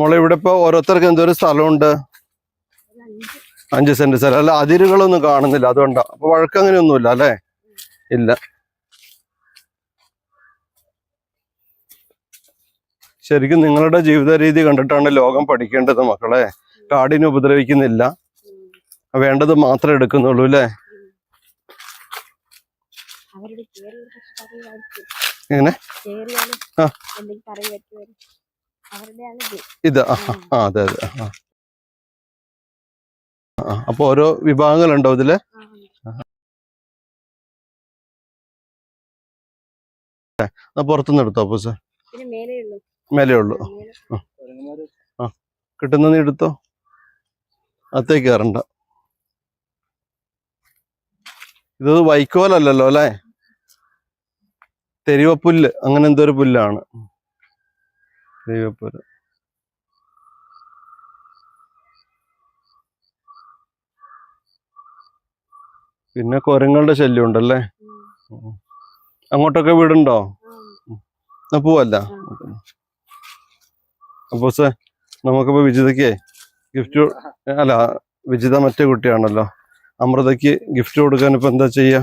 മോളെ ഇവിടെ ഇപ്പൊ ഓരോരുത്തർക്ക് എന്തോരം സ്ഥലമുണ്ട്? 5 സെന്റ് സ്ഥലം. അല്ല, അതിരുകളൊന്നും കാണുന്നില്ല, അതുകൊണ്ടാ. അപ്പൊ വഴക്കങ്ങനെയൊന്നുമില്ല അല്ലേ? ഇല്ല. ശരിക്കും നിങ്ങളുടെ ജീവിത രീതി കണ്ടിട്ടാണ് ലോകം പഠിക്കേണ്ടത് മക്കളെ. കാടിനെ ഉപദ്രവിക്കുന്നില്ല, വേണ്ടത് മാത്രമേ എടുക്കുന്നുള്ളൂ അല്ലേ? എങ്ങനെ? ഇത് അതെ അതെ. അപ്പൊ ഓരോ വിഭാഗങ്ങളുണ്ടോ ഇതില്? പുറത്തുനിന്ന് എടുത്തോ അപ്പൊ സാർ? മേലേ ഉള്ളു. കിട്ടുന്ന നീ എടുത്തോ, അകത്തേക്ക് കയറണ്ട. ഇത് വൈക്കോലല്ലോ അല്ലേ? തെരുവപ്പുല്ല്, അങ്ങനെ എന്തോ ഒരു പുല്ലാണ്. തെരുവപ്പുല്ല്. പിന്നെ കുരങ്ങളുടെ ശല്യം ഉണ്ടല്ലേ? അങ്ങോട്ടൊക്കെ വീടുണ്ടോ? പോവല്ല. അപ്പൊ സാർ നമുക്കിപ്പോ വിജിതയ്ക്ക് ഗിഫ്റ്റ്, അല്ല വിജിത മറ്റേ കുട്ടിയാണല്ലോ, അമൃതയ്ക്ക് ഗിഫ്റ്റ് കൊടുക്കാൻ ഇപ്പൊ എന്താ ചെയ്യാ?